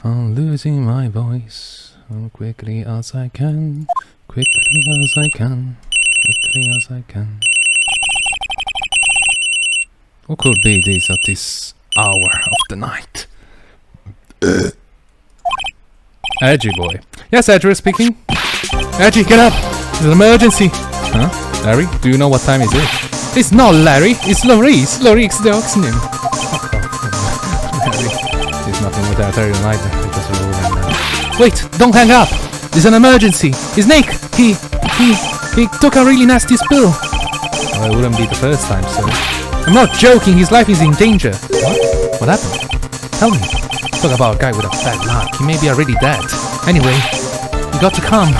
I'm losing my voice quickly as I can. Quickly as I can. Quickly as I can. What could be this at this hour of the night? Edgy boy. Yes, Edgy speaking. Edgy, get up! It's an emergency! Huh? Larry, do you know what time is it? It's not Larry, it's Lori's. Lori's the oxygen. Larry. There's nothing with that Terry either. Wait, don't hang up! It's an emergency! It's Nick! He took a really nasty spill! Well, it wouldn't be the first time, sir. I'm not joking, his life is in danger! What? What happened? Tell me. Talk about a guy with a bad luck. He may be already dead. Anyway, you got to come.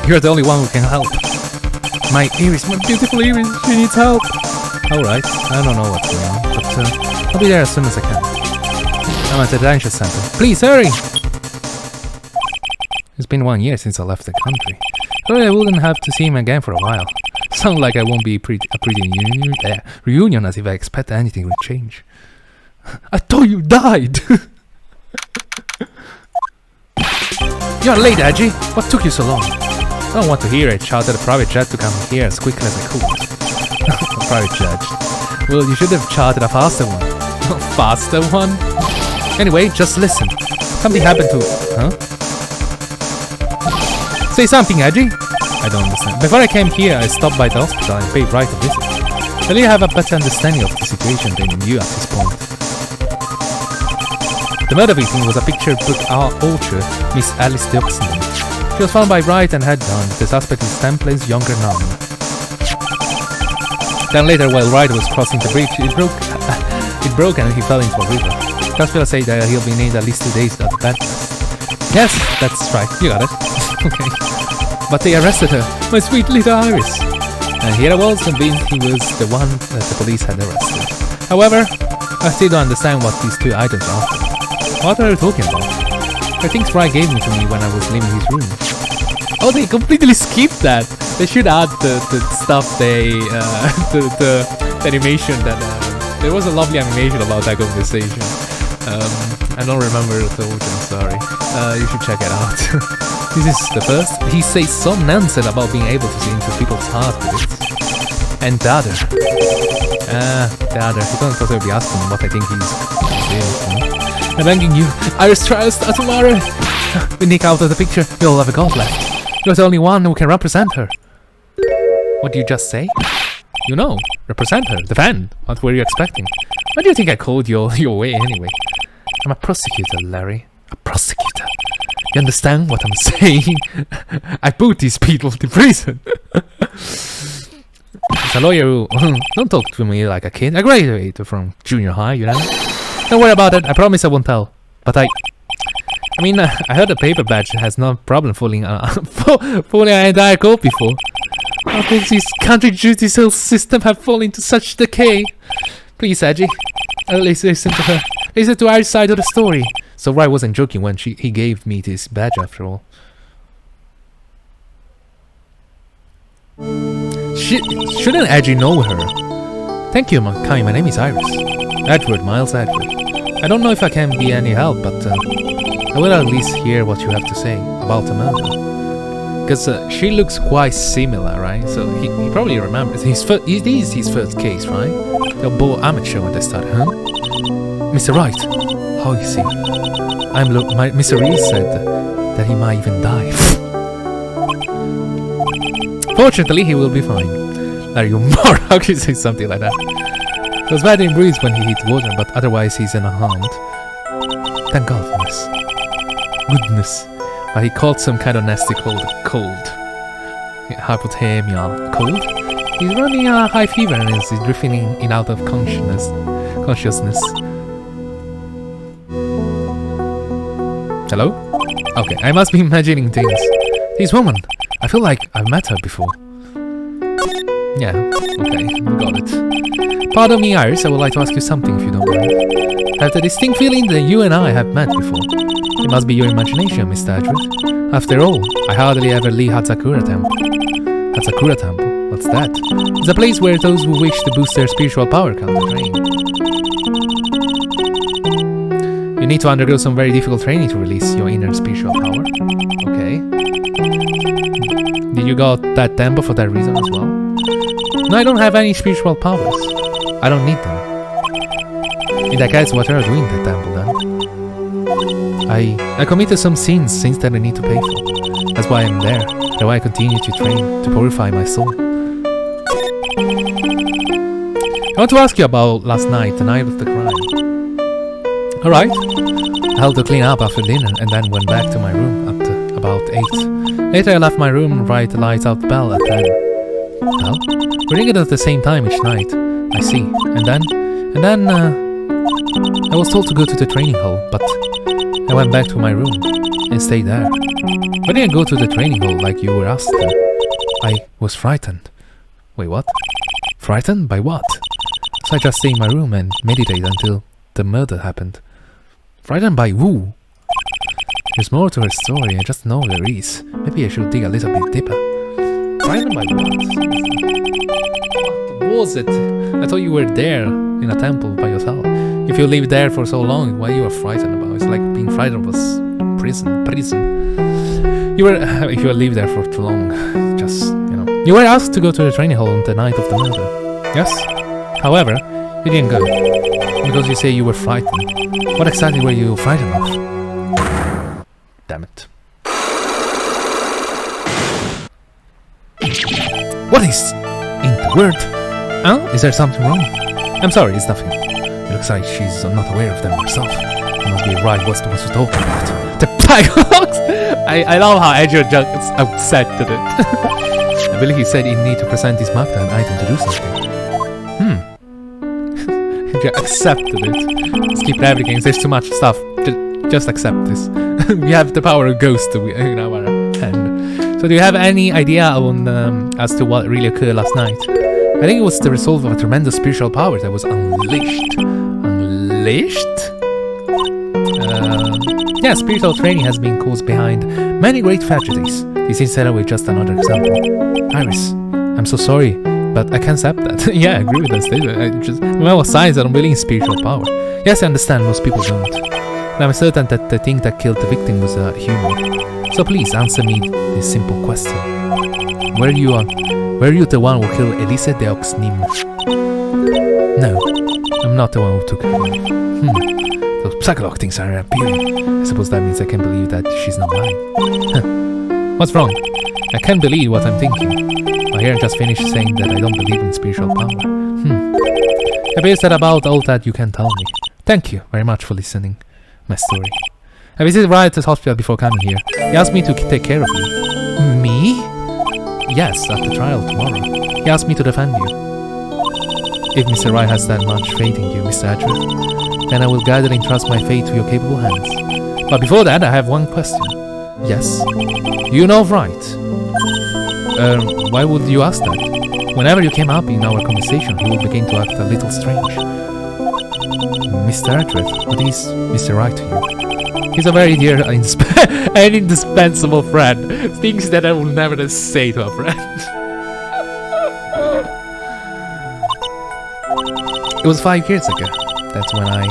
You're the only one who can help. My Iris, my beautiful Iris, she needs help. Alright, I don't know what's going on, but I'll be there as soon as I can. I'm at the detention center. Please hurry! It's been 1 year since I left the country. Probably I wouldn't have to see him again for a while. Sounds like I won't be a pretty reunion as if I expect anything would change. I thought you died! You're late, Edgy! What took you so long? I don't want to hear it. Chartered a private jet to come here as quickly as I could. A private jet? Well, you should have chartered a faster one. A faster one? Anyway, just listen. Something happened to... Huh? Say something, Edgy! I don't understand. Before I came here, I stopped by the hospital and paid Wright a visit. Well, you have a better understanding of the situation than you at this point. The murder victim was a picture book author, Miss Alice Dioxin. She was found by Wright and had gone. The suspect is Temple's younger nun. Then later, while Wright was crossing the bridge, it broke and he fell into a river. Hospital say that he'll be named at least 2 days at the bed. Yes, that's right. You got it. Okay. But they arrested her, my sweet little Iris. And here I was convinced he was the one that the police had arrested. However, I still don't understand what these two items are. What are you talking about? I think Wright gave them to me when I was leaving his room. Oh, they completely skipped that. They should add the stuff the animation that there was a lovely animation about that conversation. I don't remember the total, sorry. You should check it out. This is the first. He says some nonsense about being able to see into people's hearts with it. And the other. The other. He don't totally be asking what I think he's doing. I'm begging you. Iris trial starts tomorrow. We nick out of the picture. You'll have a god left. You're the only one who can represent her. What did you just say? You know, represent her, defend. What were you expecting? Why do you think I called your way anyway? I'm a prosecutor, Larry. A prosecutor. You understand what I'm saying? I put these people to prison. As a lawyer who... Don't talk to me like a kid. I graduated from junior high, you know? Don't worry about it. I promise I won't tell. But I mean, I heard the paper badge has no problem fooling an entire court before. How could this country judicial system have fallen into such decay? Please, Edgy. At least listen to her. Listen to our side of the story. So Wright wasn't joking when he gave me this badge after all. Shouldn't Edgy know her? Thank you, Kai. My name is Iris. Edward, Miles Edward. I don't know if I can be any help, but I will at least hear what you have to say about the murder. Because she looks quite similar, right? So he probably remembers. It is his first case, right? They're both amateur when they started, huh? Mr. Wright, how is he? Mr. Reese said that he might even die. Fortunately, he will be fine. Are you more? How can you say something like that? He was badly bruised when he hit water, but otherwise he's unharmed. Thank God for this. Goodness. But he caught some kind of nasty cold. Hypothermia. Cold? He's running a high fever and is drifting in and out of consciousness. Hello? Okay, I must be imagining things. This woman, I feel like I've met her before. Yeah, okay, we got it. Pardon me, Iris, I would like to ask you something if you don't mind. I have the distinct feeling that you and I have met before. It must be your imagination, Mr. Edward. After all, I hardly ever leave Hatsakura Temple. Hatsakura Temple? What's that? It's a place where those who wish to boost their spiritual power come to train. You need to undergo some very difficult training to release your inner spiritual power. Okay. Did you got that tempo for that reason as well? No, I don't have any spiritual powers. I don't need them. In that case, what are you doing in the temple then? I committed some sins that I need to pay for. That's why I'm there. That's why I continue to train, to purify my soul. I want to ask you about last night, the night of the crime. Alright. I helped to clean up after dinner and then went back to my room at about 8. Later I left my room, right lights out the bell at 10. Well, we ring it at the same time each night. I see. And then I was told to go to the training hall, but I went back to my room and stayed there. Why didn't I go to the training hall like you were asked to? I was frightened. Wait, what? Frightened? By what? So I just stayed in my room and meditated until the murder happened. Frightened by who? There's more to her story, I just know there is. Maybe I should dig a little bit deeper. Frightened by what? What was it? I thought you were there in a temple by yourself. If you lived there for so long, what you were frightened about? It's like being frightened of prison. You were, if you lived there for too long, just, you know. You were asked to go to the training hall on the night of the murder. Yes? However, you didn't go. Because you say you were frightened. What exactly were you frightened of? Damn it. What is in the word? Huh? Is there something wrong? I'm sorry, it's nothing. It looks like she's not aware of them herself. It must be right what's to talk about. The Pygox! I love how Edger just upset at it. I believe he said he need to present his Magda an item to do something. You accepted it. Skip everything, there's too much stuff. Just accept this. We have the power of ghost in our hand. So do you have any idea on as to what really occurred last night? I think it was the result of a tremendous spiritual power that was unleashed. Unleashed? Yeah, spiritual training has been caused behind many great tragedies. This is with just another example. Iris, I'm so sorry, but I can't accept that. Yeah, I agree with that statement. Well, science, I don't believe in spiritual power. Yes, I understand, most people don't. But I'm certain that the thing that killed the victim was a human. So please answer me this simple question. Were you the one who killed Elise de Oxnim? No, I'm not the one who took her life. Those psychologue things are appearing. I suppose that means I can believe that she's not lying. What's wrong? I can't believe what I'm thinking. My hair just finished saying that I don't believe in spiritual power. I base that about all that you can tell me. Thank you very much for listening. My story. I visited Wright at hospital before coming here. He asked me to take care of you. Me? Yes, at the trial tomorrow. He asked me to defend you. If Mr. Wright has that much faith in you, Mr. Atwood, then I will gladly entrust my fate to your capable hands. But before that, I have one question. Yes? You know Wright? Why would you ask that? Whenever you came up in our conversation, he will begin to act a little strange. Mr. Atwood, what is Mr. Wright to you? He's a very dear and indispensable friend. Things that I will never say to a friend. It was 5 years ago. That's when I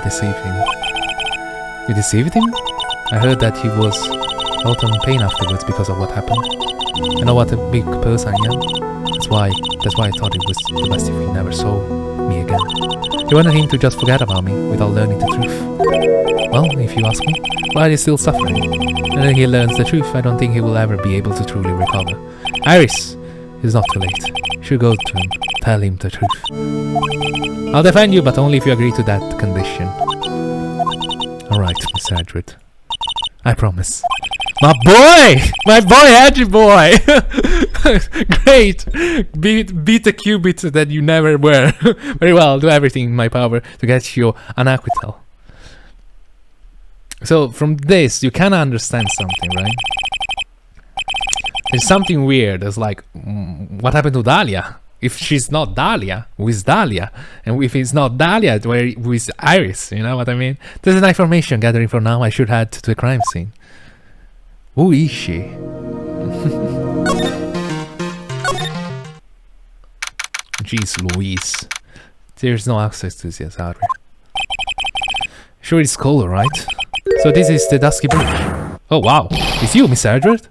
deceived him. You deceived him? I heard that he was felt in pain afterwards because of what happened. I know what a big person I am. That's why I thought it was the best if he never saw me again. He wanted him to just forget about me without learning the truth. Well, if you ask me, why is he still suffering? And then he learns the truth, I don't think he will ever be able to truly recover. Iris! It's not too late. You should go to him, tell him the truth. I'll defend you, but only if you agree to that condition. Alright, Mr. Edward. I promise. My boy! My boy, Edgy boy! Great! Beat the qubit that you never were. Very well, I'll do everything in my power to get you an acquittal. So, from this, you can understand something, right? There's something weird. It's like, what happened to Dahlia? If she's not Dahlia, who is Dahlia? And if it's not Dahlia, who is Iris? You know what I mean? There's enough information gathering for now. I should head to the crime scene. Who is she? Jeez Louise. There's no access to this, are there? Sure it's cold, right? So this is the Dusky Bridge. Oh wow, it's you, Mr. Edward?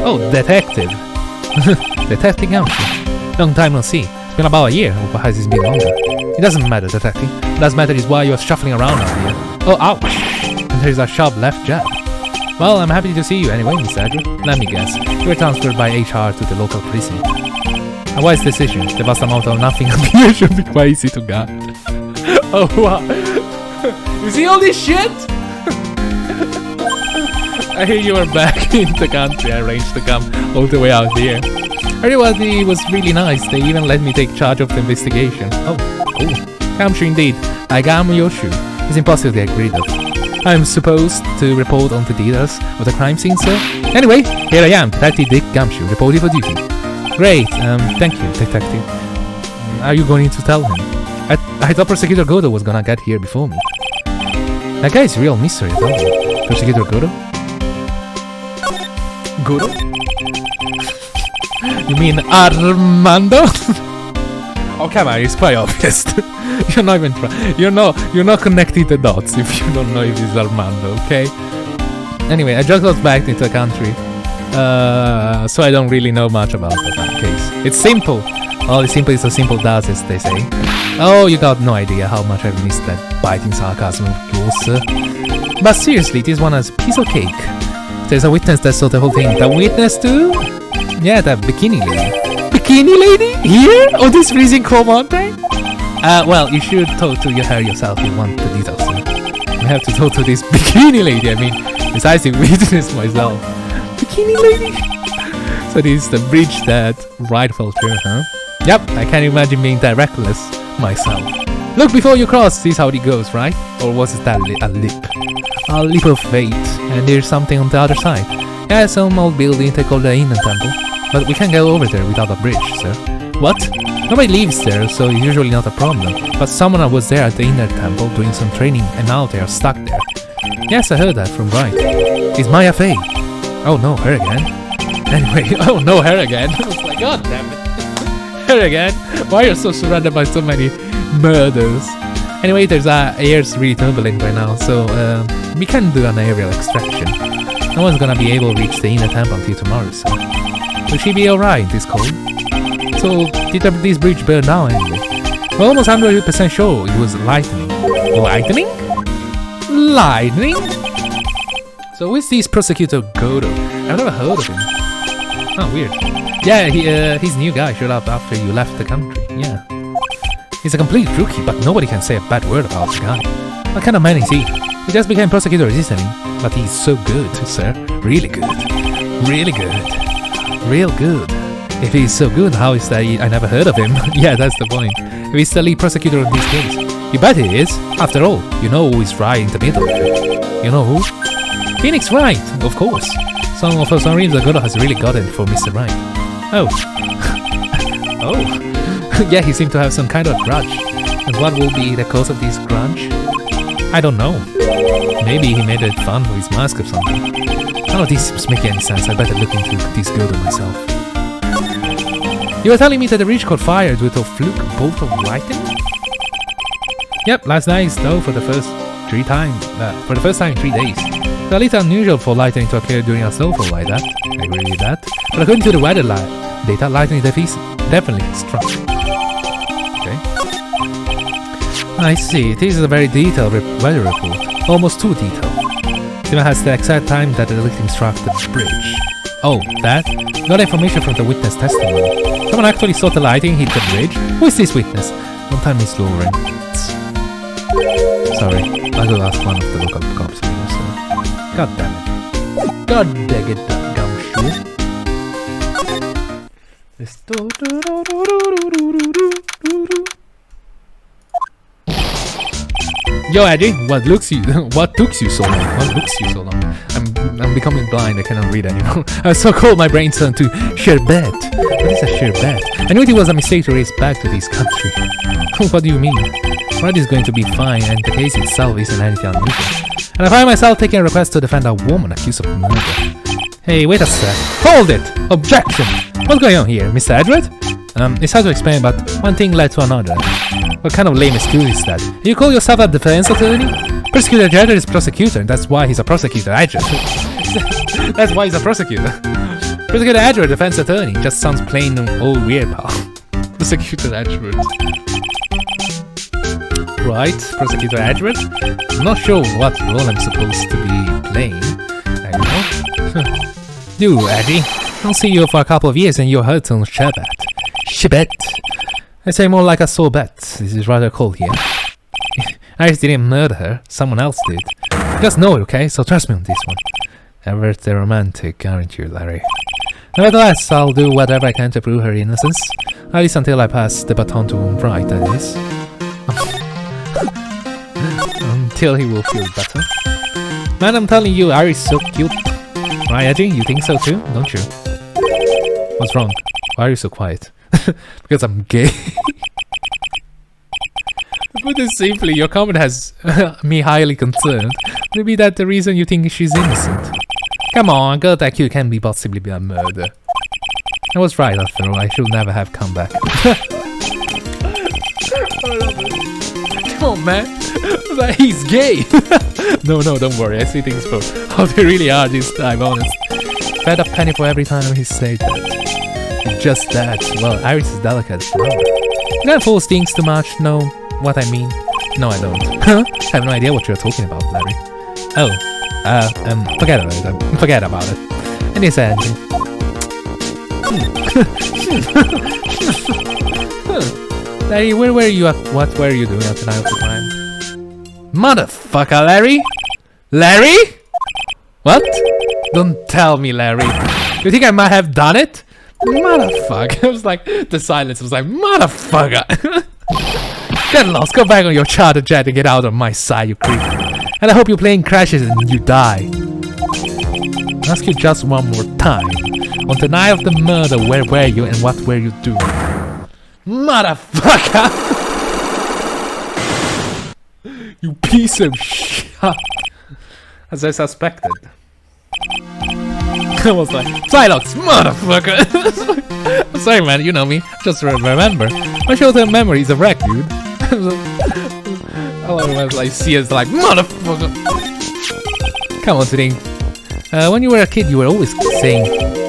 Oh, detective. Detective Gumshoe. Long time no see. It's been about a year, or perhaps it's been longer. It doesn't matter, detective. What does matter is why you are shuffling around out here. Oh, ouch! And there's a sharp left jab. Well, I'm happy to see you anyway, Mr. Edward. Let me guess. You were transferred by HR to the local precinct. A wise decision. The vast amount of nothing appears should be quite easy to get. Oh wow. You see all this shit? I hear you are back in the country. I arranged to come all the way out here. Everybody was really nice. They even let me take charge of the investigation. Oh, cool. Gumshoe indeed. I am your shoe. It's impossible to get rid of. I'm supposed to report on the details of the crime scene, sir? Anyway, here I am, Detective Dick Gumshoe, reporting for duty. Great, thank you, Detective. Are you going to tell him? I thought Prosecutor Godo was gonna get here before me. That guy is a real mystery, I told you. Prosecutor Godo? Godo? You mean Armando? Oh come on, it's quite obvious. You're not even trying. You're not connecting the dots if you don't know if it's Armando, okay? Anyway, I just got back into the country, so I don't really know much about that case. It's simple. All is simple is as simple does, as they say. Oh, you got no idea how much I've missed that biting sarcasm of yours, sir. But seriously, this one is a piece of cake. There's a witness that saw the whole thing. The witness too? Yeah, that bikini lady. Bikini lady? Here? On this freezing cold mountain? Well, you should talk to her yourself if you want the details, sir. I have to talk to this bikini lady, I mean, besides the witness myself. Bikini lady? So this is the bridge that Wright fell through, huh? Yep, I can't imagine being that reckless myself. Look before you cross, this is how it goes, right? Or was it that a lip? A leap of faith, and there's something on the other side. Yeah, some old building they call the Inner Temple. But we can't go over there without a bridge, sir. What? Nobody lives there, so it's usually not a problem. But someone was there at the Inner Temple doing some training, and now they are stuck there. Yes, I heard that from Wright. It's Maya Fey. Oh no, her again? Anyway, oh no, her again? I was like, god damn it. Her again? Why are you so surrounded by so many murders? Anyway, there's air's really turbulent right now, so we can do an aerial extraction. No one's gonna be able to reach the Inner Temple until tomorrow, so will she be alright this cold? So, did this bridge burn down anyway? We're almost 100% sure it was lightning. Lightning? Lightning? So who is this Prosecutor Godo? I've never heard of him. Oh, weird. Yeah, he's a new guy, showed up after you left the country, yeah. He's a complete rookie, but nobody can say a bad word about the guy. What kind of man is he? He just became prosecutor recently, but he's so good, sir. Really good. Really good. Real good. If he's so good, how is that I never heard of him? Yeah, that's the point. If he's the lead prosecutor of this case. You bet he is. After all, you know who is right in the middle of it. You know who? Phoenix Wright, of course. For some reason, the Godo has really gotten for Mr. Wright. Oh. Oh. Yeah, he seemed to have some kind of grudge. And what will be the cause of this grudge? I don't know. Maybe he made it fun for his mask or something. None of this seems making any sense. I better look into this Godo myself. You were telling me that the bridge caught fire due to a fluke bolt of lightning? Yep, last night though for the first time in 3 days. It's a little unusual for lightning to occur during a snowfall like that. I agree with that. But according to the weather data, lightning definitely struck. Okay. I see. This is a very detailed weather report. Almost too detailed. It even has the exact time that the lightning struck the bridge. Oh, that? Got information from the witness testimony. Someone actually saw the lightning hit the bridge? Who is this witness? Don't tell me it's Lauren. Sorry, I will ask one of the local cops. God damn it. God dang it, Gumshoe. Yo, Eddie, what took you so long? I'm becoming blind, I cannot read anymore. I was so cold my brain turned to sherbet. What is a sherbet? I knew it was a mistake to race back to this country. What do you mean? Fred is going to be fine and the case itself isn't anything unusual. And I find myself taking a request to defend a woman accused of murder. Hey, wait a sec. Hold it! Objection! What's going on here, Mr. Edward? It's hard to explain, but one thing led to another. What kind of lame excuse is that? You call yourself a defense attorney? Prosecutor Edward is prosecutor, and that's why he's a prosecutor. Edward. That's why he's a prosecutor. Prosecutor Edward, defense attorney. Just sounds plain old weird, pal. Prosecutor Edward. Right, Prosecutor Edward. I'm not sure what role I'm supposed to be playing. I don't know. You, Eddie. I'll see you for a couple of years and you're hurt on Sherbet. Shibet. I say more like a sore bet. This is rather cold here. Iris didn't murder her. Someone else did. Just know it, okay? So trust me on this one. Ever the romantic, aren't you, Larry? Nevertheless, I'll do whatever I can to prove her innocence. At least until I pass the baton to Wright, that is. Until he will feel better. Man, I'm telling you, Iris is so cute. Right, Eddie? You think so too, don't you? What's wrong? Why are you so quiet? Because I'm gay. To put it simply, your comment has me highly concerned. Maybe that's the reason you think she's innocent. Come on, a girl that cute can't possibly be a murderer. I was right after all, I should never have come back. Come on, man. He's gay. No, don't worry, I see things for how they really are this time, honest. Fed a penny for every time he said that. Just that, well, Iris is delicate. You don't force things too much, know what I mean? No, I don't. Huh? I have no idea what you're talking about, Larry. Oh, forget about it. And he said, Larry, where were you at? What were you doing at the night of the crime? Motherfucker, Larry? Larry? What? Don't tell me, Larry. You think I might have done it? Motherfucker. It was like, the silence was like, motherfucker. Get lost, go back on your charter jet and get out of my side, you creep. And I hope your plane crashes and you die. I'll ask you just one more time. On the night of the murder, where were you and what were you doing? Motherfucker! You piece of shit! As I suspected. I was like, Psylocke, motherfucker! I'm sorry, man, you know me. Just remember. My short-term memory is a wreck, dude. All I was like, see is like, motherfucker! Come on, Tiding. When you were a kid, you were always saying,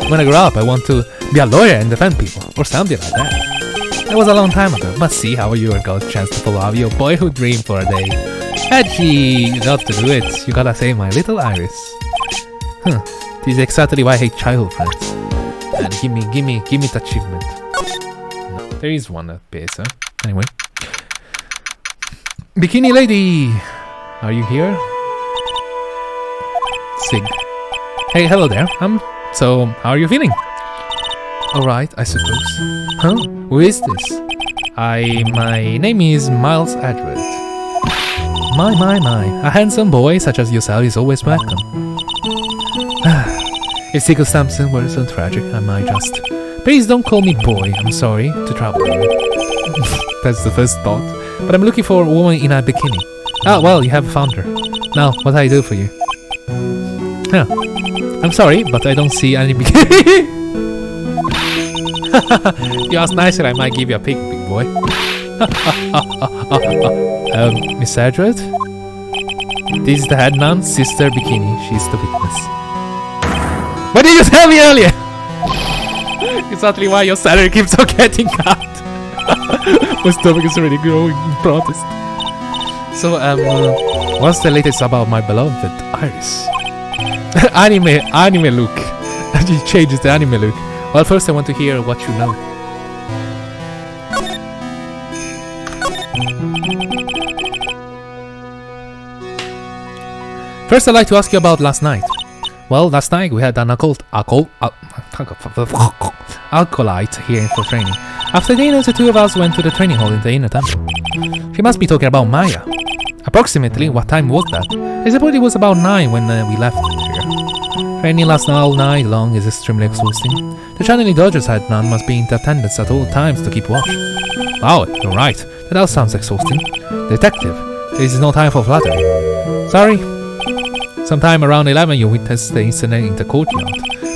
when I grow up, I want to be a lawyer and defend people, or something like that. That was a long time ago, but see how you got a chance to follow out your boyhood dream for a day. Edgy, you got to do it. You gotta save my little Iris. This is exactly why I hate childhood friends. And give me the achievement. No, there is one that pays, huh? Anyway. Bikini lady! Are you here? Sig. Hey, hello there. So, how are you feeling? Alright, I suppose. Huh? Who is this? My name is Miles Edward. My. A handsome boy such as yourself is always welcome. If circumstances were so tragic, I might just... Please don't call me boy, I'm sorry to trouble you. That's the first thought. But I'm looking for a woman in a bikini. Ah, well, you have found her. Now, what do I do for you? Huh. I'm sorry, but I don't see any bikini. You ask nicer, I might give you a pic, big boy. Miss Edward? This is the head nun's sister bikini. She's the witness. What did you tell me earlier? Exactly why your salary keeps on getting cut. My stomach is already growing in protest. So, what's the latest about my beloved Iris? Anime look. She changes the anime look. Well, first I want to hear what you know. First, I'd like to ask you about last night. Well, last night we had an alcoholite here for training. After dinner, the two of us went to the training hall in the inner temple. She must be talking about Maya. Approximately, what time was that? I suppose it was about 9 when we left here. Training lasts all night long is extremely exhausting. The channeling dodgers had none must be in attendance at all times to keep watch. Wow, you're right. That all sounds exhausting. Detective, this is no time for flattery. Sorry. Sometime around 11 you witnessed the incident in the courtyard.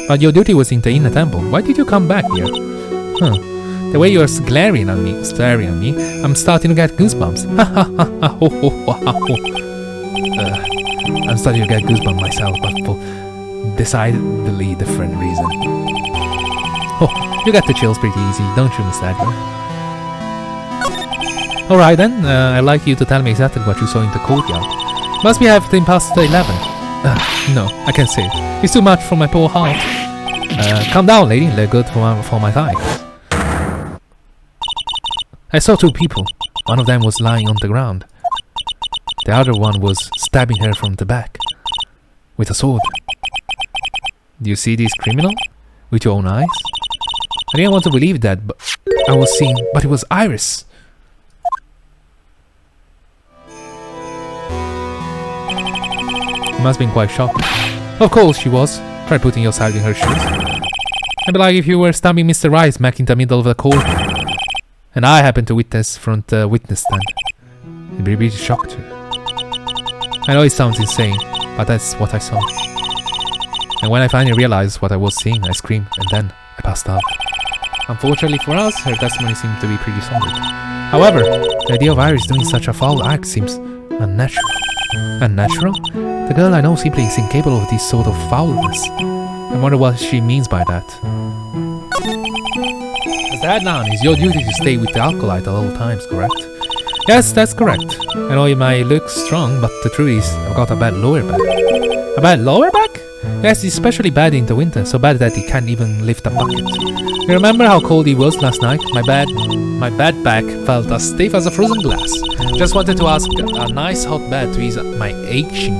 But your duty was in the inner temple. Why did you come back here? The way you're staring at me, I'm starting to get goosebumps. I'm starting to get goosebumps myself, but for decidedly different reason. Oh, you get the chills pretty easy, don't you, Mr. Edgar? Alright then, I'd like you to tell me exactly what you saw in the courtyard. Must be having past 11. No, I can't say it. It's too much for my poor heart. Calm down, lady. They're good for my thighs. I saw two people. One of them was lying on the ground. The other one was stabbing her from the back with a sword. Do you see this criminal with your own eyes? I didn't want to believe that, but I was seeing. But it was Iris. You must have been quite shocked. Of course she was. Try putting yourself in her shoes. It'd be like if you were stabbing Mr. Wright smack in the middle of the court, and I happened to witness from the witness stand. It'd be really shocked too. I know it sounds insane, but that's what I saw. And when I finally realized what I was seeing, I screamed, and then I passed out. Unfortunately for us, her testimony seemed to be pretty solid. However, the idea of Iris doing such a foul act seems unnatural. Unnatural? The girl I know simply is incapable of this sort of foulness. I wonder what she means by that. As the head nun, it's your duty to stay with the alcoholite at all times, correct? Yes, that's correct. I know it might look strong, but the truth is, I've got a bad lower back. A bad lower back? Yes, it's especially bad in the winter, so bad that it can't even lift a bucket. You remember how cold it was last night? My bad back felt as stiff as a frozen glass. Just wanted to ask a nice hot bed to ease my aching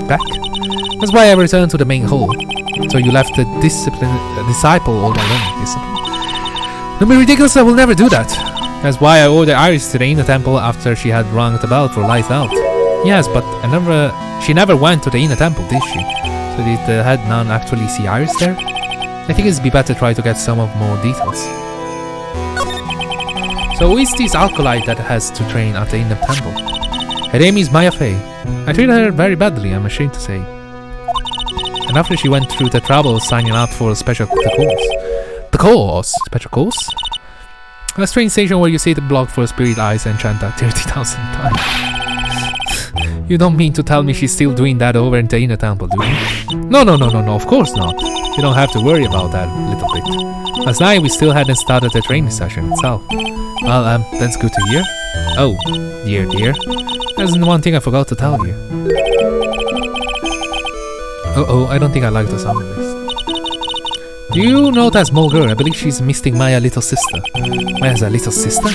back. That's why I returned to the main hall. So you left the disciple all alone. Discipline? Don't be ridiculous, I will never do that. That's why I ordered Iris to the inner temple after she had rung the bell for lights out. Yes, but she never went to the inner temple, did she? So did the head nun actually see Iris there? I think it'd be better to try to get some of more details. So who is this alcoholite that has to train at the inner temple? Her name is Maya Fey. I treated her very badly, I'm ashamed to say. And after she went through the trouble of signing up for a special course. Special course? A strange station where you say the block for spirit eyes and chant that 30,000 times. You don't mean to tell me she's still doing that over in the inner temple, do you? No, of course not. You don't have to worry about that little bit. Last night we still hadn't started the training session itself. Well, that's good to hear. Oh, dear. There's one thing I forgot to tell you. I don't think I like the sound of this. Do you know that small girl? I believe she's Mystic Maya's little sister. Maya's a little sister?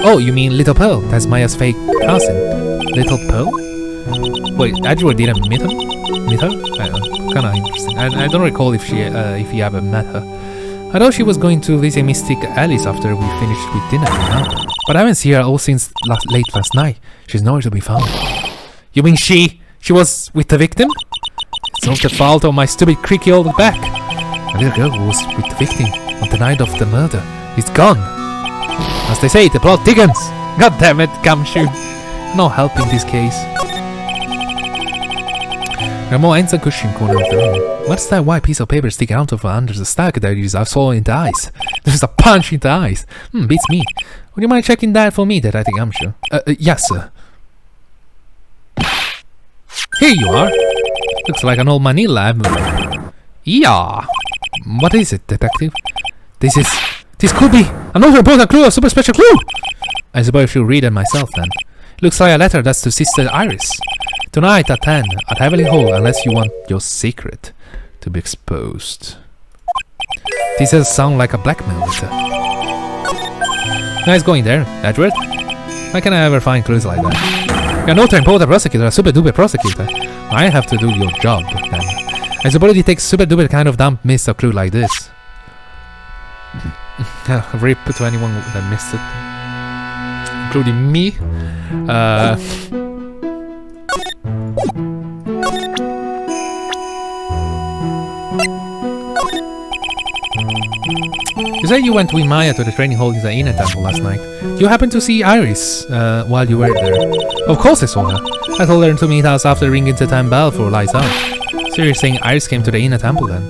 Oh, you mean Little Pearl? That's Maya's fake cousin. Little Pearl? Wait, Edward didn't meet her? Kinda interesting. I don't recall if he ever met her. I thought she was going to visit Mystic Alice after we finished with dinner, but I haven't seen her all since late last night. She's nowhere to be found. You mean she was with the victim? It's not the fault of my stupid creaky old back. A little girl who was with the victim on the night of the murder is gone. As they say, the plot thickens. God damn it, Gumshoe. No help in this case. Ramo ends the cushion corner of the room. What's that white piece of paper sticking out of under the stack that I saw in the eyes? There's a punch in the eyes. Beats me. Would you mind checking that for me, Detective Gumshoe? Yes, sir. Here you are. Looks like an old Manila movie. Yeah. What is it, Detective? This could be another important clue, a super special clue. I suppose I should read it myself then. Looks like a letter that's to Sister Iris. Tonight at 10 at Heavenly Hall, unless you want your secret to be exposed. This does sound like a blackmail letter. Nice going there, Edward. Why can I ever find clues like that? You're not an important prosecutor, a super duper prosecutor. I have to do your job then. I suppose it takes super duper kind of dumb miss a clue like this. Rip to anyone that missed it, including me. You said you went with Maya to the training hall in the inner temple last night. Do you happen to see Iris while you were there? Of course I saw her. I told her to meet us after ringing the time bell for lights out. So you're saying Iris came to the inner temple then?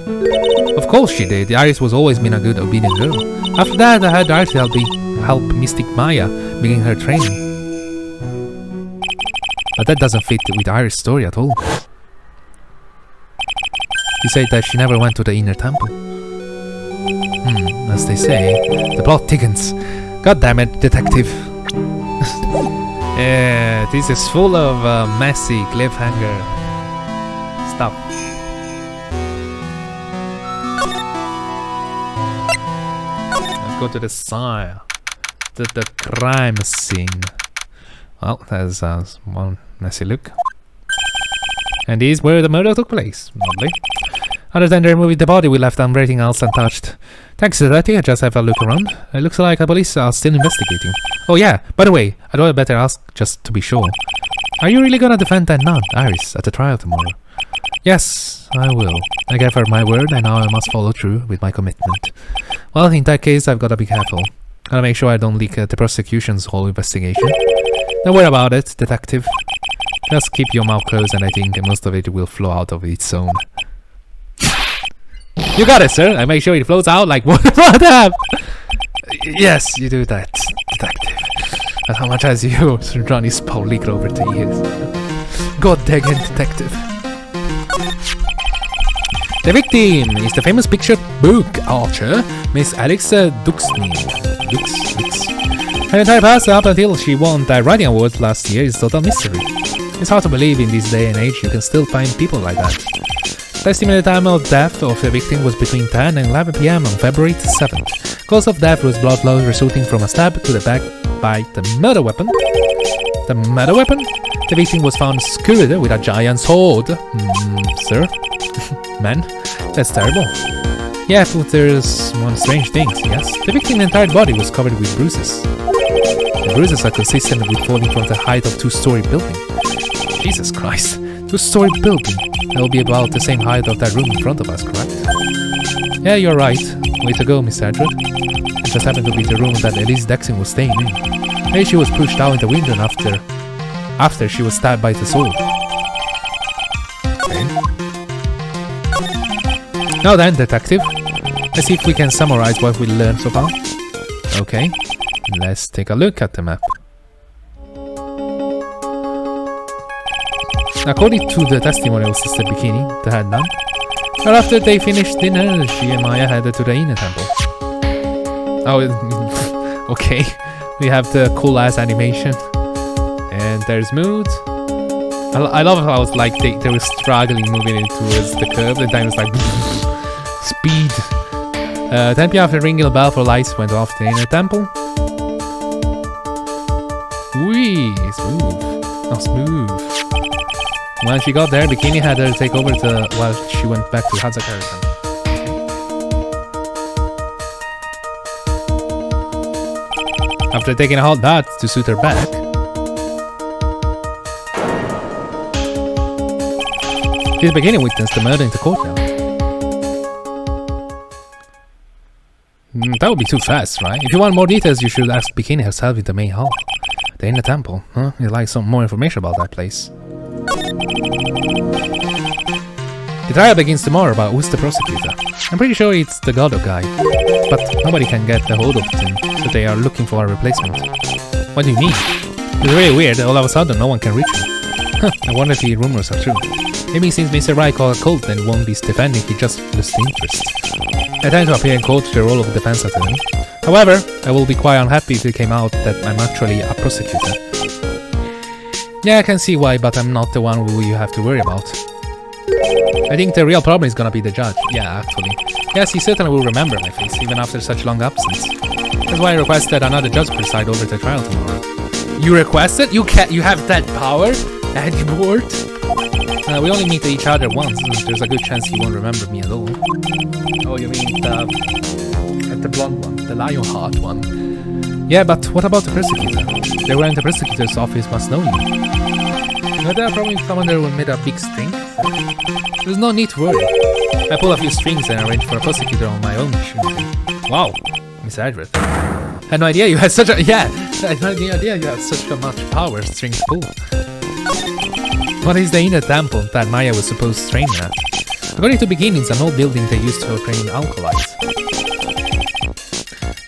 Of course she did. Iris was always been a good obedient girl. After that I had Iris help Mystic Maya begin her training. But that doesn't fit with Iris' story at all. She said that she never went to the inner temple. As they say, the plot thickens. God damn it, detective. Yeah, this is full of messy cliffhanger stuff. Let's go to the side. To the crime scene. Well, there's one messy look. And this is where the murder took place. Lovely. Other than the removing the body, we left everything else untouched. Thanks, Dorothy. I just have a look around. It looks like the police are still investigating. Oh yeah, by the way, I thought I'd better ask just to be sure. Are you really gonna defend that nun, Iris, at the trial tomorrow? Yes, I will. I gave her my word and now I must follow through with my commitment. Well, in that case, I've gotta be careful. Gotta make sure I don't leak the prosecution's whole investigation. Don't worry about it, detective. Just keep your mouth closed and I think most of it will flow out of its own. You got it, sir. I make sure it flows out like what? Yes, you do that, detective. But how much has you, Sir Johnny's Paul leaked over the years? God dang it, detective. The victim is the famous picture book author, Miss Alexa Duxney. Her entire past up until she won the writing award last year is total mystery. It's hard to believe in this day and age you can still find people like that. The estimated time of death of the victim was between 10 and 11 p.m. on February 7th. Cause of death was blood loss resulting from a stab to the back by the murder weapon. The victim was found skewered with a giant sword. Sir? Man, that's terrible. Yeah, but there's one strange thing, yes? The victim's entire body was covered with bruises. The bruises are consistent with falling from the height of two-story building. Jesus Christ, two-story building. That will be about the same height of that room in front of us, correct? Yeah, you're right. Way to go, Miss Edward. It just happened to be the room that Elise Dexon was staying in. Maybe she was pushed out the window after she was stabbed by the sword. Okay. Now then, detective. Let's see if we can summarize what we learned so far. Okay, let's take a look at the map. According to the testimony of Sister Bikini, the head nun, right after they finished dinner, she and Maya headed to the inner temple. Oh, okay. We have the cool ass animation. And there's mood. I love how it's like they were struggling moving it towards the curve, and then it's like speed. 10 p.m. after ringing the bell for lights went off the inner temple. Whee! Smooth. Oh, smooth. When she got there, Bikini had her take over while she went back to Hazakari temple. After taking a hot bath to suit her back, this Bikini witnessed the murder in the courtyard. That would be too fast, right? If you want more details, you should ask Bikini herself in the main hall. The inner temple, huh? You'd like some more information about that place. The trial begins tomorrow, but who's the prosecutor? I'm pretty sure it's the Godot guy, but nobody can get a hold of him, so they are looking for a replacement. What do you mean? It's really weird, all of a sudden no one can reach him. Huh, I wonder if the rumors are true. Maybe since Mr. Wright called a cult and won't be defending, he just lost interest. I tend to appear in court to the role of defense attorney. However, I will be quite unhappy if it came out that I'm actually a prosecutor. Yeah, I can see why, but I'm not the one who you have to worry about. I think the real problem is gonna be the judge. Yeah, actually. Yes, he certainly will remember my face, even after such long absence. That's why I requested another judge preside over the trial tomorrow. You requested? You have that power? At the board? We only meet each other once, so there's a good chance he won't remember me at all. Oh, you mean the blonde one, the Lionheart one. Yeah, but what about the prosecutor? They were in the prosecutor's office, must know you. But there are probably someone there who made a big string. There's no need to worry. I pull a few strings and arrange for a prosecutor on my own. Wow, Miss Edward. I had no idea you had such a... Yeah, I had no idea you had such a much power string to pull. What is the inner temple that Maya was supposed to train at? According to beginnings, an old building they used to train alkalites.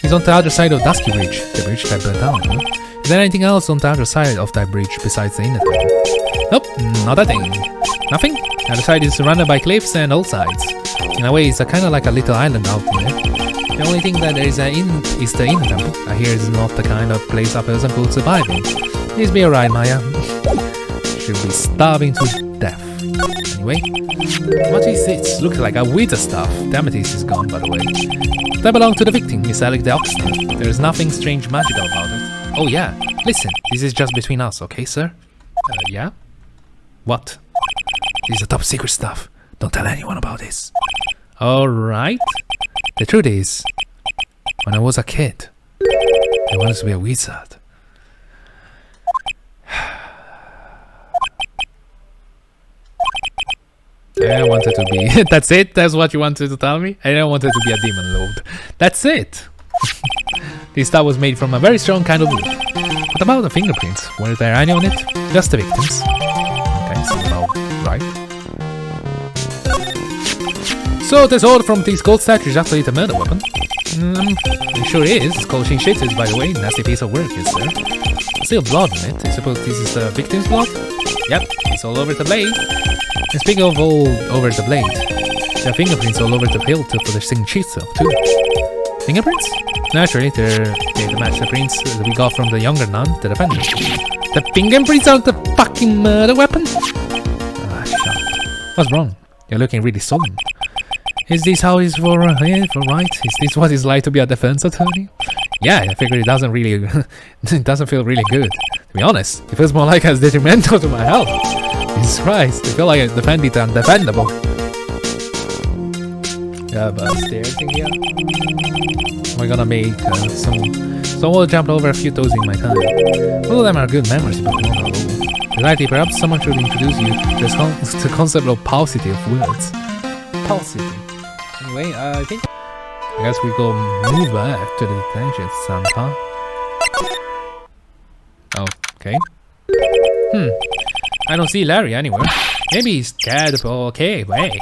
It's on the other side of Dusky Bridge, the bridge that burned down, huh? If there anything else on the other side of that bridge besides the inner temple? Nope, not a thing. Nothing? The other side is surrounded by cliffs and all sides. In a way, it's kind of like a little island out there. The only thing that there is is the inner temple. I hear it's not the kind of place a person could survive in. Please be alright, Maya. She'll be starving to death. Anyway, what is this? Looks like a wither stuff. The amethyst is gone, by the way. That belonged to the victim, Miss Alec the Oxton. There is nothing strange magical about it. Oh yeah, listen, this is just between us, okay, sir? Yeah? What? This is the top secret stuff. Don't tell anyone about this. Alright. The truth is, when I was a kid, I wanted to be a wizard. I wanted to be... That's it? That's what you wanted to tell me? I don't wanted to be a demon lord. That's it! This stuff was made from a very strong kind of wood. What about the fingerprints? Were there any on it? Just the victims. Okay, so about right. So the sword from this gold statue is actually the murder weapon. It sure is. It's called Shinshitas, by the way. Nasty piece of work, yes sir. Still blood on it. I suppose this is the victim's blood? Yep, it's all over the blade. And speaking of all over the blade, there are fingerprints all over the hilt for the Shinshitas too. Fingerprints? Naturally, they're the match the prints that we got from the younger nun, the defender. The fingerprints are the fucking murder weapon? Ah, shut. What's wrong? You're looking really solemn. Is this how it's for right? Is this what it's like to be a defense attorney? Yeah, I figure it doesn't really... it doesn't feel really good. To be honest, it feels more like it's detrimental to my health. Jesus Christ, I feel like I defended the undefendable. Yeah, but stairs in here. We're gonna make so we'll jump over a few toes in my time. All of them are good memories, but not all of them. Exactly, perhaps someone should introduce you to the concept of paucity of words. Paucity. Anyway, I guess we go move back to the detention center. Okay. I don't see Larry anywhere. Maybe he's dead, but okay, wait.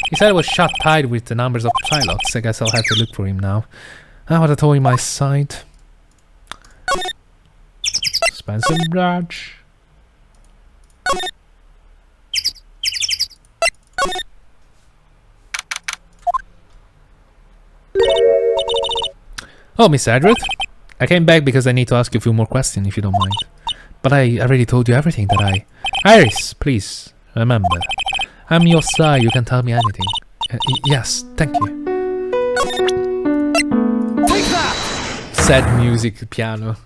He said it was shut tight with the numbers of Trilocks. I guess I'll have to look for him now. I want to toy my side. Spencer Brudge. Oh, Miss Edward. I came back because I need to ask you a few more questions, if you don't mind. But I already told you everything that I... Iris, please, remember. I'm your side, you can tell me anything. Yes, thank you. Take that! Sad music, piano.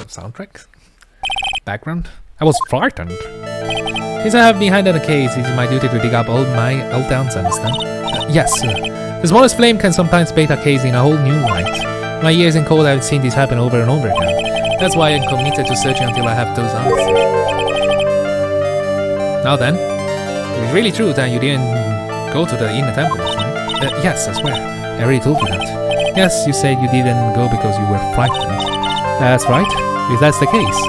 Soundtrack? Background? I was frightened. Since I have been behind the case, it is my duty to dig up all my old downs, understand? Yes, sir. The smallest flame can sometimes paint a case in a whole new light. In my years in court, I've seen this happen over and over again. That's why I'm committed to searching until I have those answers. Now then, it was really true that you didn't go to the inner temple, right? Yes, I swear. I already told you that. Yes, you said you didn't go because you were frightened. That's right, if that's the case.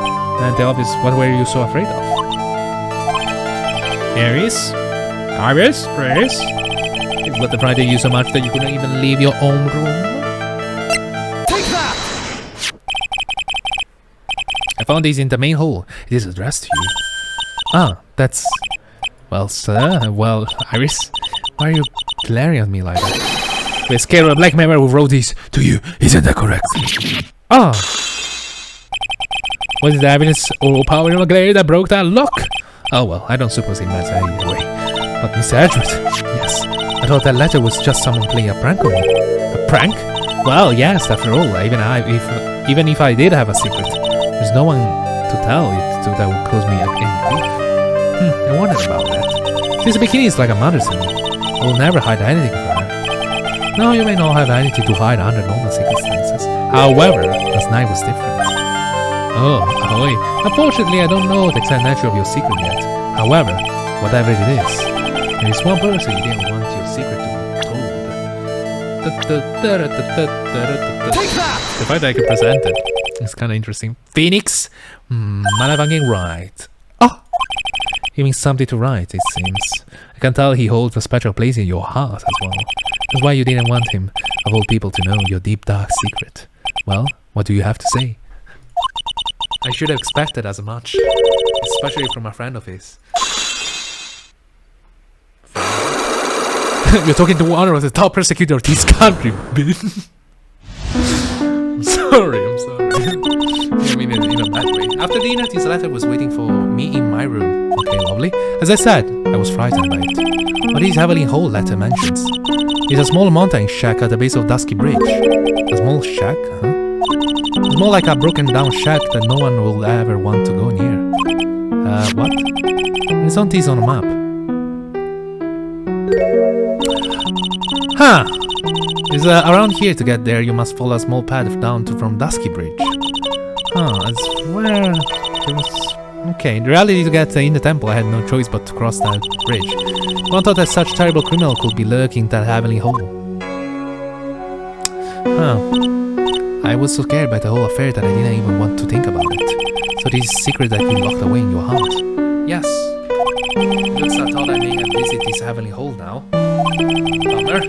And the obvious, what were you so afraid of? Iris? Iris? Iris? What frightened you so much that you couldn't even leave your own room? Take that! I found these in the main hall. It is addressed to you. Ah, that's... Well, sir, well, Iris, why are you glaring at me like that? We're scared of a black member who wrote these to you, isn't that correct? Ah! Was it the evidence or power of a glare that broke that lock? Oh well, I don't suppose it matters either way. But Mr. Edward, yes, I thought that letter was just someone playing a prank on me. A prank? Well, yes, after all, even if I did have a secret, there's no one to tell it to that would cause me any grief. I wondered about that. Since the beginning is like a mother to me, I will never hide anything from her. No, you may not have anything to hide under normal circumstances. However, last night was different. Oh, ahoy. Unfortunately, I don't know the exact nature of your secret yet. However, whatever it is, there is one person you didn't want your secret to be told. Take that! The fact that I can present it is kind of interesting. Phoenix motherfucking Wright. Oh! He means something to write, it seems. I can tell he holds a special place in your heart as well. That's why you didn't want him, of all people, to know your deep dark secret. Well, what do you have to say? I should have expected as much, especially from a friend of his. You're talking to one of the top prosecutors of this country, bitch. I'm sorry. I mean, in a bad way. After dinner, this letter was waiting for me in my room. Okay, lovely. As I said, I was frightened by it. What this Heavenly Hole letter mentions is a small mountain shack at the base of Dusky Bridge. A small shack, huh? It's more like a broken down shack that no one will ever want to go near. What? It's not this on a map. Huh! It's around here. To get there, you must follow a small path down from Dusky Bridge. Huh, that's where there was... Okay, in reality, to get in the temple, I had no choice but to cross that bridge. One thought that such terrible criminal could be lurking in that Heavenly Hole. Huh. I was so scared by the whole affair that I didn't even want to think about it. So this is a secret that you locked away in your heart. Yes. Looks I thought I may have visited this Heavenly Hole now. Bummer.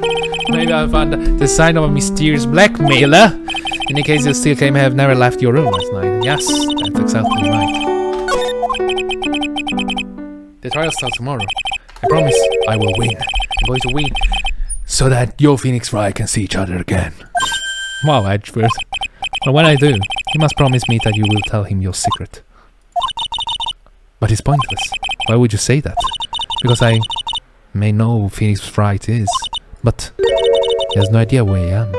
Maybe I found the sign of a mysterious blackmailer. In any case, you still claim I have never left your room last night. Yes, that's exactly right. The trial starts tomorrow. I promise I will win. I'm going to win so that you, Phoenix Wright, can see each other again. Wow, Edgeworth. But when I do, you must promise me that you will tell him your secret. But it's pointless. Why would you say that? Because I may know who Phoenix Wright is, but he has no idea where I am.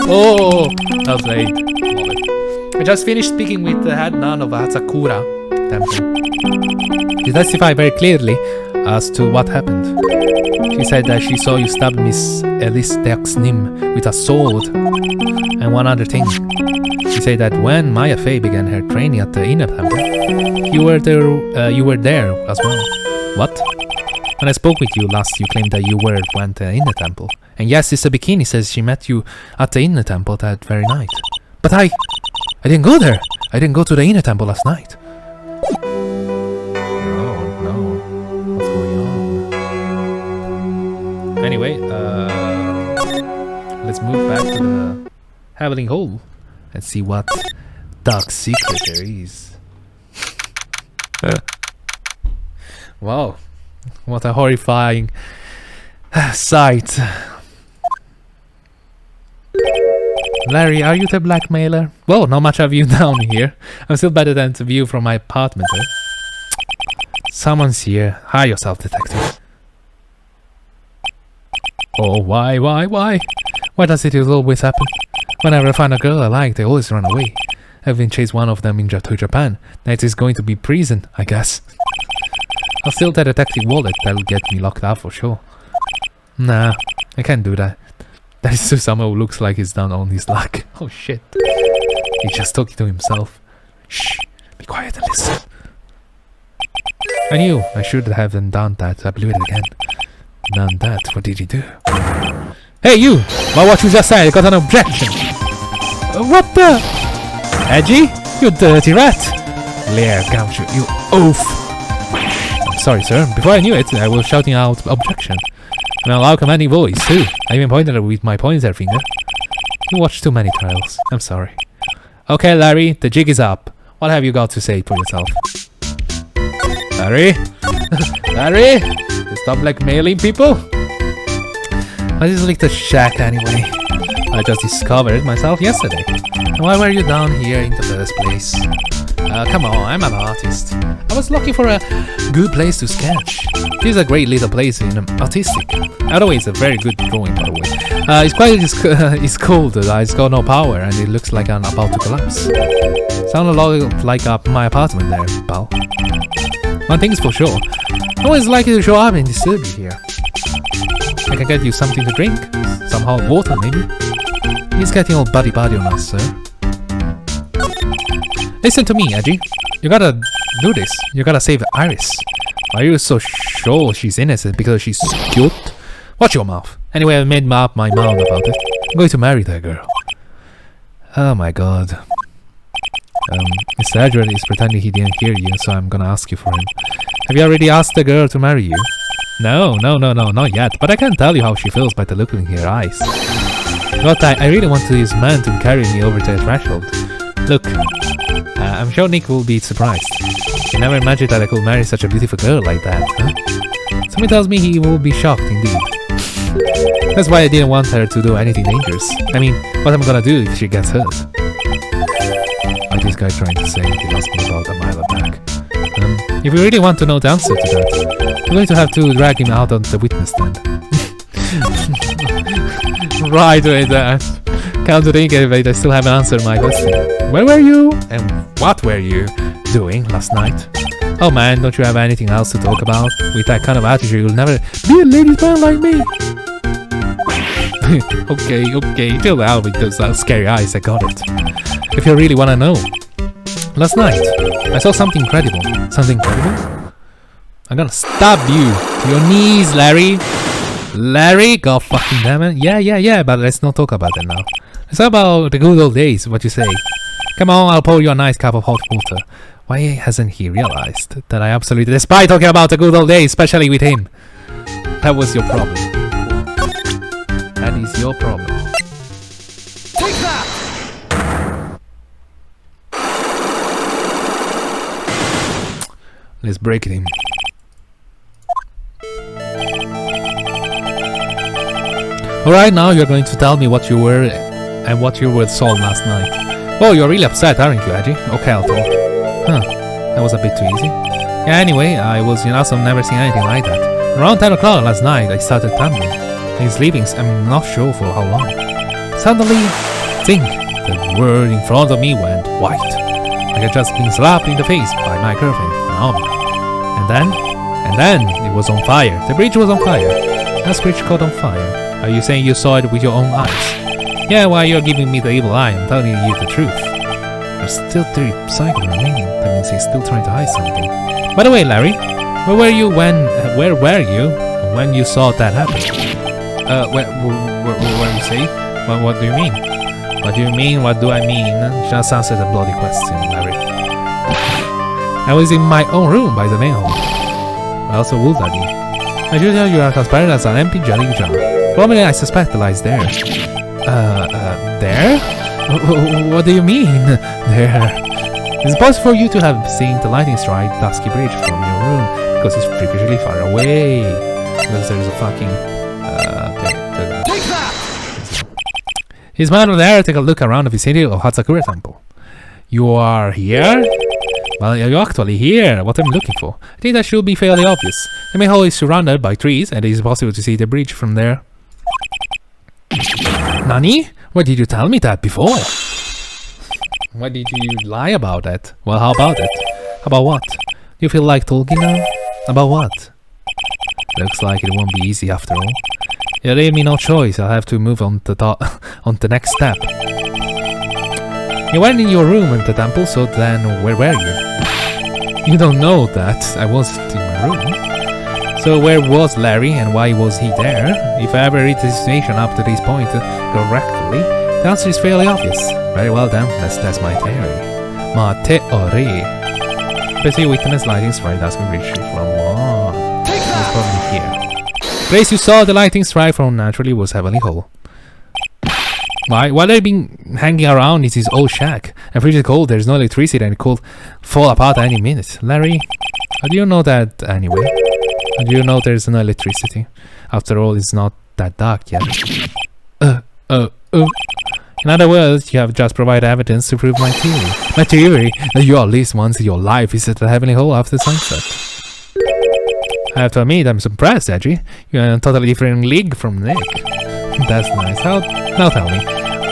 Oh, that was late. Love it. I just finished speaking with the head nun of Hatsakura Temple. She testified very clearly as to what happened. She said that she saw you stab Miss Elise Dexnim with a sword. And one other thing. She said that when Maya Fey began her training at the Inner Temple, you were there as well. What? When I spoke with you last, you claimed that you went to the Inner Temple. And yes, Sister Bikini says she met you at the Inner Temple that very night. But I didn't go there. I didn't go to the Inner Temple last night. No. What's going on? Anyway, let's move back to the Heavenly Hole and see what dark secret there is. Wow, what a horrifying sight. Larry, are you the blackmailer? Well, not much of you down here. I'm still better than the view from my apartment. Someone's here. Hire yourself, detective. Oh, why? Why does it always happen? Whenever I find a girl I like, they always run away. I've been chased one of them to Japan. Next is going to be prison, I guess. I'll steal that detective wallet. That'll get me locked up for sure. Nah, I can't do that. That is to someone who looks like he's done all his luck. Oh shit. He's just talking to himself. Shh, be quiet and listen. I knew I should have done that. I blew it again. Done that? What did you do? Hey you! Well, what you just said, I got an objection. What the? Edgy? You dirty rat! Lear, gumshoe, you oaf! I'm sorry, sir. Before I knew it, I was shouting out objection. In a loud commanding voice, too. I even pointed with my pointer finger. You watched too many trials. I'm sorry. Okay, Larry, the jig is up. What have you got to say for yourself? Larry? Larry? Stop blackmailing people? What is like the shack anyway? I just discovered it myself yesterday. Why were you down here in the first place? Come on, I'm an artist. I was looking for a good place to sketch. This is a great little place in artistic. Otherwise, it's a very good drawing, by the way. It's cold, it's got no power, and it looks like I'm about to collapse. Sounds a lot like my apartment there, pal. One thing is for sure, no one's likely to show up and disturb you here. I can get you something to drink, some hot water maybe. He's getting all buddy on us, sir. Listen to me, Edgy. You gotta do this. You gotta save Iris. Are you so sure she's innocent because she's cute? Watch your mouth. Anyway, I made up my mind about it. I'm going to marry that girl. Oh my god. Mr. Edward is pretending he didn't hear you, so I'm gonna ask you for him. Have you already asked the girl to marry you? No, not yet, but I can't tell you how she feels by the look in her eyes. But I really want this man to carry me over the threshold. Look, I'm sure Nick will be surprised. He never imagined that I could marry such a beautiful girl like that, huh? Something tells me he will be shocked indeed. That's why I didn't want her to do anything dangerous. I mean, what am I gonna do if she gets hurt? What is this guy trying to say? He lost me about a mile back. If you really want to know the answer to that, you're going to have to drag him out on the witness stand. Right away there. Can't think of it, I still haven't answered my question. Where were you? And what were you doing last night? Oh man, don't you have anything else to talk about? With that kind of attitude, you'll never be a ladies' man like me. Okay, chill out with those scary eyes, I got it. If you really wanna know. Last night, I saw something incredible. Something incredible? I'm gonna stab you to your knees, Larry. Larry? God fucking damn it. Yeah, but let's not talk about that now. It's about the good old days, what you say. Come on, I'll pour you a nice cup of hot water. Why hasn't he realized that I absolutely despise talking about the good old days, especially with him? That was your problem. That is your problem. Take that! Let's break it in. Alright, now you're going to tell me what you were and what you were saw last night. Oh, you're really upset, aren't you, Edgy? Okay, I'll talk. Huh, that was a bit too easy. Yeah, anyway, I was in awesome, never seen anything like that. Around 10 o'clock last night, I started tumbling. In sleepings, I'm not sure for how long. Suddenly, think, the world in front of me went white. I had just been slapped in the face by my girlfriend, Naomi. And then, it was on fire. The bridge was on fire. That bridge caught on fire. Are you saying you saw it with your own eyes? Yeah, while you're giving me the evil eye, I'm telling you the truth. There's still 3 cycles remaining. That means he's still trying to hide something. By the way, Larry, where were you when you saw that happen? Where you say? What do you mean? What do you mean? What do I mean? Just answer the bloody question, Larry. I was in my own room by the main hall. Well, so would I be? As usual, you are transparent as an empty jelly jar. Probably I suspect the lies there. There? What do you mean, there? It's possible for you to have seen the lightning strike Dusky Bridge from your room, because it's freakishly far away. Because there's a fucking... Take that! His man over there, take a look around the vicinity of Hatsakura Temple. You are here? Well, you're actually here, what I'm looking for. I think that should be fairly obvious. The main hall is surrounded by trees, and it is possible to see the bridge from there. Nani? Why did you tell me that before? Why did you lie about that? Well, how about it? How about what? Do you feel like talking now? About what? Looks like it won't be easy after all. You leave me no choice, I'll have to move on to on the next step. You weren't in your room in the temple, so then where were you? You don't know that I wasn't in my room. So where was Larry and why was he there? If I ever read the situation up to this point correctly, the answer is fairly obvious. Very well then, let's test my theory. My theory. Pretty witness lightning strike asking Richie from what? It's probably here. The place you saw the lightning strike from naturally was Heavenly Hall. Why? While they've been hanging around is his old shack. And frigid cold, there's no electricity and it could fall apart any minute. Larry, how do you know that anyway? How do you know there's no electricity? After all, it's not that dark yet. In other words, you have just provided evidence to prove my theory. My theory that you at least once in your life visit the Heavenly Hall after sunset. I have to admit, I'm surprised, Edgy. You're in a totally different league from Nick. That's nice. Now tell me,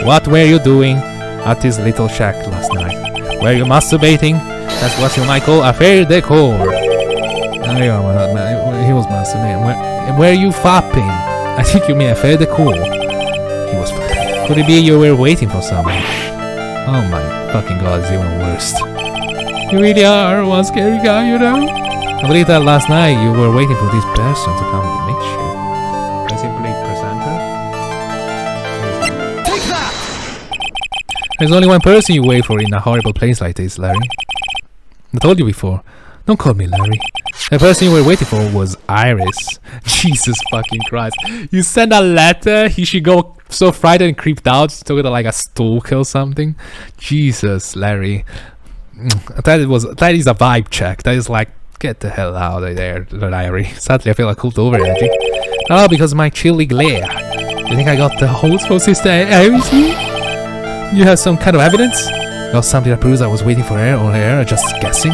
what were you doing at this little shack last night? Were you masturbating? That's what you might call a fair decor. He was masturbating. Were you fapping? I think you mean a fair decor. He was fapping. Could it be you were waiting for someone? Oh my fucking god, it's even worse. You really are one scary guy, you know? I believe that last night you were waiting for this person to come to meet you. I simply present her. Take that! There's only one person you wait for in a horrible place like this, Larry. I told you before. Don't call me Larry. The person you were waiting for was Iris. Jesus fucking Christ. You send a letter, he should go so frightened and creeped out, talking like a stalker or something. Jesus, Larry. That is a vibe check. That is like, get the hell out of there, Larry. Sadly, I feel like cooled over already. Oh, because of my chilly glare. You think I got the holes for Sister Iris here? You have some kind of evidence? Got something that proves I was waiting for her or her, just guessing?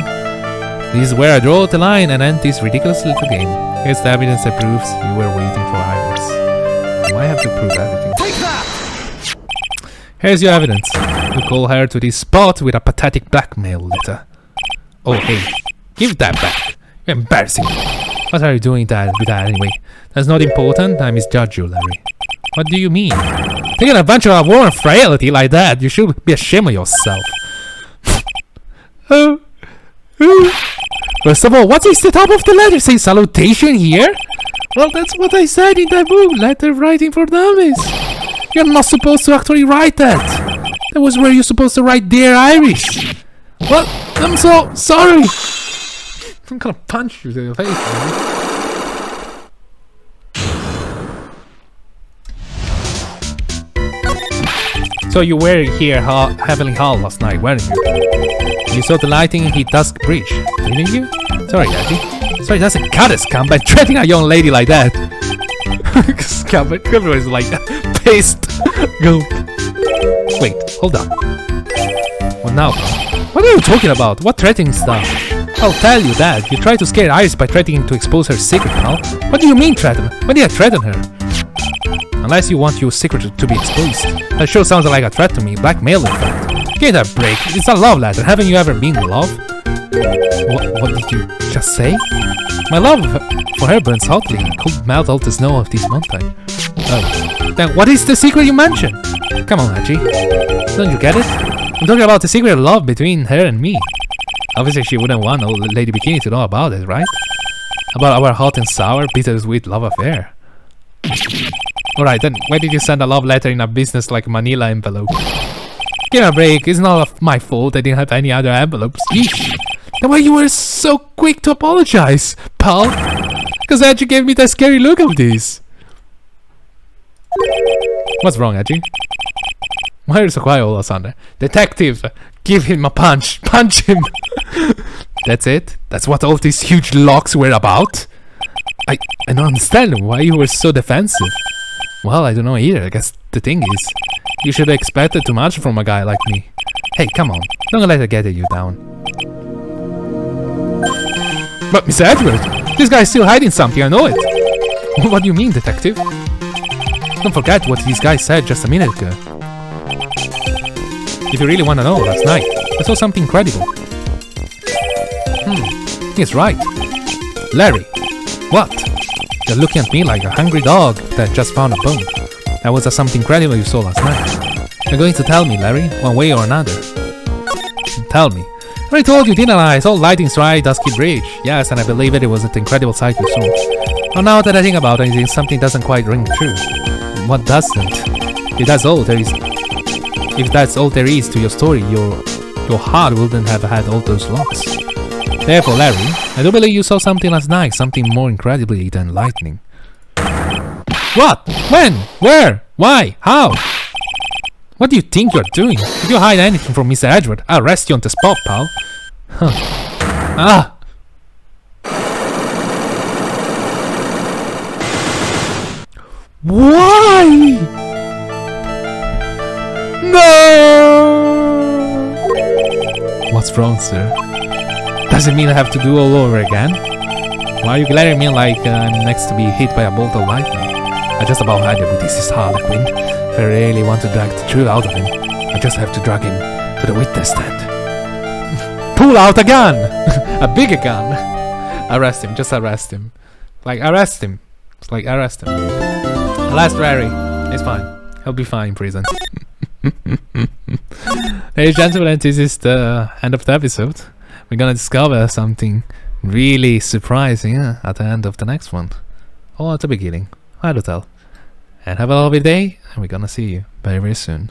This is where I draw the line and end this ridiculous little game. Here's the evidence that proves you were waiting for Iris. Why have to prove everything? Take that! Here's your evidence. You call her to this spot with a pathetic blackmail letter. Oh, hey, give that back. You're embarrassing me. What are you doing with that anyway? That's not important. I misjudge you, Larry. What do you mean? Taking a bunch of war and frailty like that, you should be ashamed of yourself. First of all, what is the top of the letter? Say salutation here? Well, that's what I said in that book, Letter Writing for Dummies. You're not supposed to actually write that. That was where you're supposed to write Dear Irish. Well, I'm so sorry. I'm gonna punch you in the face, man. So you were here Heavenly Hall last night, weren't you? You saw the lighting in the Dusk Bridge, didn't you? Sorry, Daddy. Sorry, that's a cut by treating a young lady like that. Scumbag, everyone's like pissed. Go. Wait, hold on. What now? What are you talking about? What threatening stuff? I'll tell you that. You tried to scare Iris by threatening to expose her secret, pal. What do you mean threaten? When did I threaten her? Unless you want your secret to be exposed. That sure sounds like a threat to me. Blackmail, in fact. Give that break. It's a love letter. Haven't you ever been in love? What did you just say? My love for her burns hotly. Could melt all the snow of this mountain. Oh. Then what is the secret you mentioned? Come on, Hachi. Don't you get it? I'm talking about the secret of love between her and me. Obviously, she wouldn't want old Lady Bikini to know about it, right? About our hot and sour, bittersweet love affair. Alright, then why did you send a love letter in a business like Manila envelope? Give a break, it's not my fault I didn't have any other envelopes. Yeesh. Then why you were so quick to apologize, pal? Because Edgy gave me that scary look of this. What's wrong, Edgy? Why are you so quiet all of a sudden? Detective, give him a punch. Punch him. That's it? That's what all these huge locks were about? I don't understand why you were so defensive. Well, I don't know either. I guess the thing is, you should have expected too much from a guy like me. Hey, come on. Don't let it get you down. But, Mr. Edward, this guy is still hiding something, I know it. What do you mean, detective? Don't forget what this guy said just a minute ago. If you really want to know, last night, I saw something incredible. He's right. Larry. What? You're looking at me like a hungry dog that just found a bone. That was something incredible you saw last night. You're going to tell me, Larry, one way or another. Tell me. I already told you, didn't I? I saw lightning strike Dusky Bridge. Yes, and I believe it was an incredible sight you saw. Well, now that I think about it, I think something doesn't quite ring true. What doesn't? If that's all there is, to your story, your heart wouldn't have had all those locks. Therefore, Larry, I do believe you saw something last night, something more incredibly than lightning. What? When? Where? Why? How? What do you think you're doing? If you hide anything from Mr. Edward, I'll arrest you on the spot, pal. Huh. Ah! Why? No! What's wrong, sir? Does it mean I have to do all over again? Why are you glaring at me like I'm next to be hit by a bolt of lightning? I just about had it with this Harlequin. If I really want to drag the truth out of him, I just have to drag him to the witness stand. Pull out a gun! A bigger gun! Arrest him, just arrest him. Like, arrest him. It's like, arrest him. Alas, Larry, it's fine. He'll be fine in prison. Ladies and gentlemen, this is the end of the episode. We're gonna discover something really surprising at the end of the next one. Or at the beginning. I don't tell. And have a lovely day, and we're gonna see you very, very soon.